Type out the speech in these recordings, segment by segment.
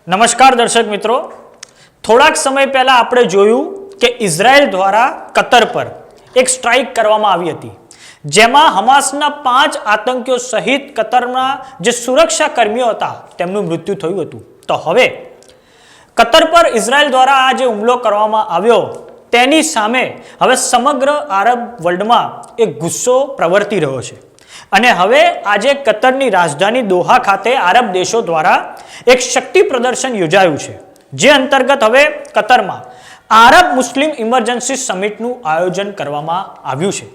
નમસ્કાર દર્શક મિત્રો, થોડાક સમય પહેલા આપણે જોયું કે ઇઝરાયલ દ્વારા કતર પર એક સ્ટ્રાઇક કરવામાં આવી હતી, જેમાં હમાસના 5 આતંકીઓ સહિત કતરના જે સુરક્ષા કર્મીઓ હતા તેમનું મૃત્યુ થયું હતું. તો હવે કતર પર ઇઝરાયલ દ્વારા આ જે હુમલો કરવામાં આવ્યો તેની સામે હવે સમગ્ર આરબ વર્લ્ડમાં એક ગુસ્સો પ્રવર્તી રહ્યો છે અને હવે આજે કતરની રાજધાની દોહા ખાતે આરબ દેશો દ્વારા એક શક્તિ પ્રદર્શન યોજાયું છે, જે અંતર્ગત હવે કતરમાં આરબ મુસ્લિમ ઇમરજન્સી સમિટનું આયોજન કરવામાં આવ્યું છે.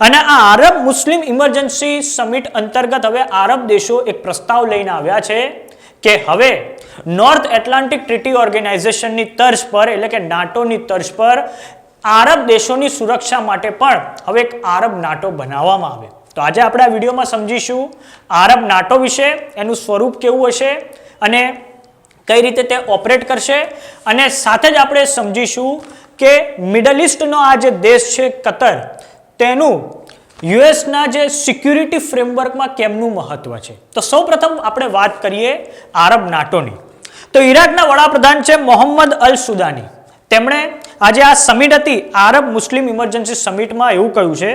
અને આ આરબ મુસ્લિમ ઇમરજન્સી સમિટ અંતર્ગત હવે આરબ દેશો એક પ્રસ્તાવ લઈને આવ્યા છે કે હવે નોર્થ એટલાન્ટિક ટ્રીટી ઓર્ગેનાઇઝેશનની તર્જ પર એટલે કે નાટોની તર્જ પર આરબ દેશોની સુરક્ષા માટે પણ હવે એક આરબ નાટો બનાવવામાં આવે. તો આજે આપણે આ વિડીયોમાં સમજીશું આરબ નાટો વિશે, એનું સ્વરૂપ કેવું હશે અને કઈ રીતે તે ઓપરેટ કરશે, અને સાથે જ આપણે સમજીશું કે મિડલ ઇસ્ટનો આ જે દેશ છે કતર, તેનું યુએસના જે સિક્યુરિટી ફ્રેમવર્કમાં કેમનું મહત્વ છે. તો સૌપ્રથમ આપણે વાત કરીએ આરબ નાટોની. તો ઈરાકના વડાપ્રધાન છે મોહમ્મદ અલ સુદાની. તેમણે આજે આ સમિટ હતી આરબ મુસ્લિમ ઇમરજન્સી સમિટમાં એવું કહ્યું છે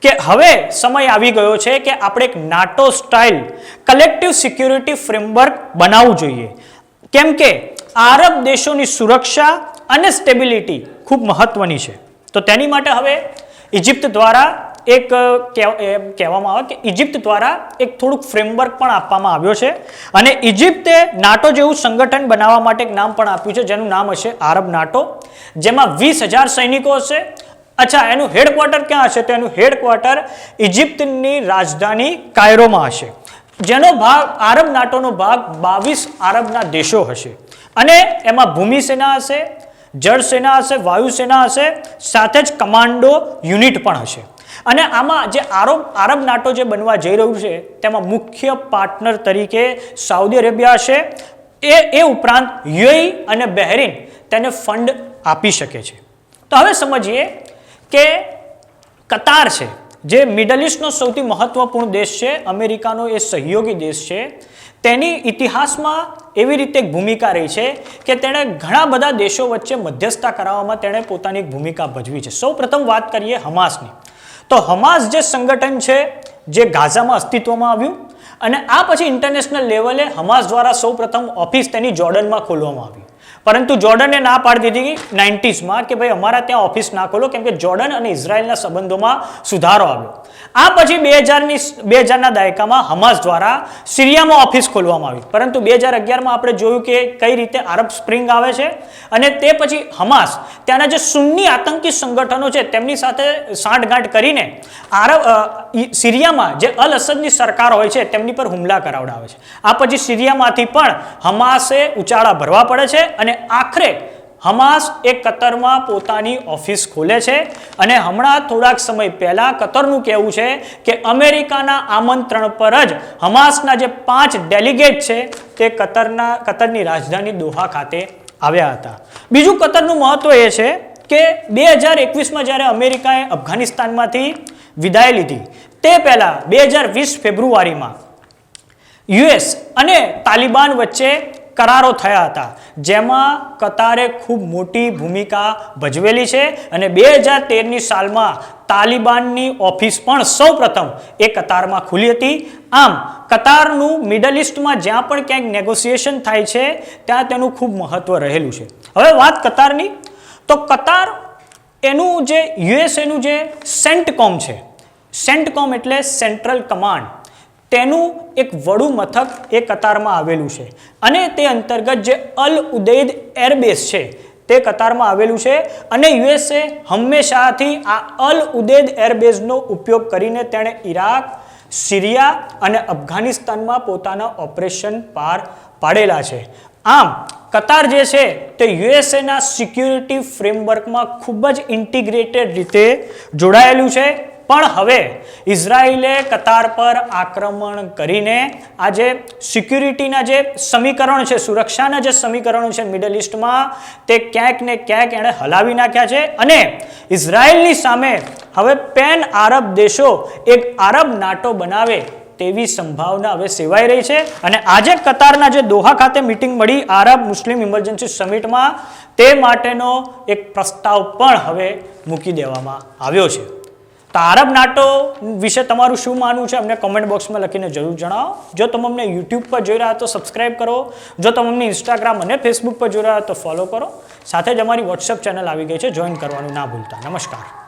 કે હવે સમય આવી ગયો છે કે આપણે એક NATO style collective security framework બનાવવું જોઈએ, કેમ કે આરબ દેશોની સુરક્ષા અને સ્ટેબિલિટી ખૂબ મહત્વની છે. તો તેની માટે હવે ઇજિપ્ત દ્વારા એક કહેવામાં આવે કે ઇજિપ્ત દ્વારા એક થોડુંક ફ્રેમવર્ક પણ આપવામાં આવ્યો છે અને ઇજિપ્તે નાટો જેવું સંગઠન બનાવવા માટે એક નામ પણ આપ્યું છે, જેનું નામ હશે આરબ નાટો, જેમાં 20,000 સૈનિકો હશે. અચ્છા, એનું હેડક્વાર્ટર ક્યાં હશે? તો એનું હેડક્વાર્ટર ઇજિપ્તની રાજધાની કાયરોમાં હશે, જેનો ભાગ આરબ નાટોનો ભાગ 22 આરબના દેશો હશે અને એમાં ભૂમિ સેના હશે, જળ સેના હશે, વાયુ સેના હશે, સાથે જ કમાન્ડો યુનિટ પણ હશે. અને આમાં જે આરબ નાટો જે બનવા જઈ રહ્યું છે તેમાં મુખ્ય પાર્ટનર તરીકે સાઉદી અરેબિયા હશે. એ ઉપરાંત યુએઈ અને બહેરીન તેને ફંડ આપી શકે છે. તો હવે સમજીએ કે કતાર છે, જે મિડલ ઇસ્ટનો સૌથી મહત્વપૂર્ણ દેશ છે, અમેરિકાનો એ સહયોગી દેશ છે, તેની ઇતિહાસમાં એવી રીતે એક ભૂમિકા રહી છે કે તેણે ઘણા બધા દેશો વચ્ચે મધ્યસ્થતા કરાવવામાં તેણે પોતાની ભૂમિકા ભજવી છે. સૌ પ્રથમ વાત કરીએ હમાસની. તો હમાસ જે સંગઠન છે જે ગાઝામાં અસ્તિત્વમાં આવ્યું અને આ પછી ઇન્ટરનેશનલ લેવલે હમાસ દ્વારા સૌ પ્રથમ ઓફિસ તેની જોર્ડનમાં ખોલવામાં આવી, પરંતુ જોર્ડને ના પાડી દીધી 90sમાં કે ભાઈ અમારા ત્યાં ઓફિસ ના ખોલો, કેમ કે જોર્ડન અને ઇઝરાયલના સંબંધોમાં સુધારો આવ્યો. આ પછી 2000ના દાયકામાં હમાસ દ્વારા સિરિયામાં ઓફિસ ખોલવામાં આવી, પરંતુ 2011માં આપણે જોયું કે કઈ રીતે આરબ સ્પ્રિંગ આવે છે અને તે પછી હમાસ ત્યાંના જે સુન્ની આતંકી સંગઠનો છે તેમની સાથે સાંઠગાંઠ કરીને સિરિયામાં જે અલ અસદની સરકાર હોય છે તેમની પર હુમલા કરાવડાવે છે. આ પછી સિરિયામાંથી પણ હમાસે ઉચાળા ભરવા પડે છે અને આખરે હમાસ એ કતરમાં પોતાની ઓફિસ ખોલે છે. અને હમણાં થોડાક સમય પહેલા કતરનું કહેવું છે કે અમેરિકાના આમંત્રણ પર જ હમાસના જે 5 ડેલિગેટ છે તે કતરની રાજધાની દોહા ખાતે આવ્યા હતા. બીજું કતરનું મહત્વ એ છે કે 2021માં જ્યારે અમેરિકાએ અફઘાનિસ્તાનમાંથી વિદાય લીધી તે પહેલા 2020 ફેબ્રુઆરીમાં યુએસ અને તાલિબાન વચ્ચે કરારો થયા હતા, જેમાં કતારે ખૂબ મોટી ભૂમિકા ભજવેલી છે અને 2013ની સાલમાં તાલિબાનની ઓફિસ પણ સૌપ્રથમ એ કતારમાં ખુલી હતી. આમ કતારનું મિડલ ઇસ્ટમાં જ્યાં પણ ક્યાંક નેગોશિએશન થાય છે ત્યાં તેનું ખૂબ મહત્વ રહેલું છે. હવે વાત કતારની, તો કતાર એનું જે યુએસએનું જે સેન્ટકોમ છે, સેન્ટકોમ એટલે સેન્ટ્રલ કમાન્ડ, તેનું એક વડું મથક એ કતારમાં આવેલું છે અને તે અંતર્ગત જે અલ ઉદૈદ એરબેઝ છે તે કતારમાં આવેલું છે અને યુએસએ હંમેશાથી આ અલ ઉદૈદ એરબેઝનો ઉપયોગ કરીને તેણે ઈરાક, સિરિયા અને અફઘાનિસ્તાનમાં પોતાના ઓપરેશન પાર પાડેલા છે. આમ કતાર જે છે તે યુએસએના સિક્યુરિટી ફ્રેમવર્કમાં ખૂબ જ ઇન્ટિગ્રેટેડ રીતે જોડાયેલું છે. પણ હવે ઇઝરાયલે કતાર પર આક્રમણ કરીને આ જે સિક્યુરિટીના જે સમીકરણ છે, સુરક્ષાના જે સમીકરણો છે મિડલ ઇસ્ટમાં, તે ક્યાંક ને ક્યાંક એણે હલાવી નાખ્યા છે અને ઇઝરાયલની સામે હવે પેન આરબ દેશો એક આરબ નાટો બનાવે તેવી સંભાવના હવે સેવાઈ રહી છે. અને આજે કતારના જે દોહા ખાતે મીટિંગ મળી આરબ મુસ્લિમ ઇમરજન્સી સમિટમાં, તે માટેનો એક પ્રસ્તાવ પણ હવે મૂકી દેવામાં આવ્યો છે. તો આરબ નાટો વિશે તમારું શું માનવું છે અમને કોમેન્ટ બોક્સમાં લખીને જરૂર જણાવો. જો તમે અમને યુટ્યુબ પર જોઈ રહ્યા તો સબસ્ક્રાઇબ કરો. જો તમે અમને ઇન્સ્ટાગ્રામ અને ફેસબુક પર જોઈ રહ્યા તો ફોલો કરો. સાથે જ અમારી વોટ્સએપ ચેનલ આવી ગઈ છે, જોઈન કરવાનું ના ભૂલતા. નમસ્કાર.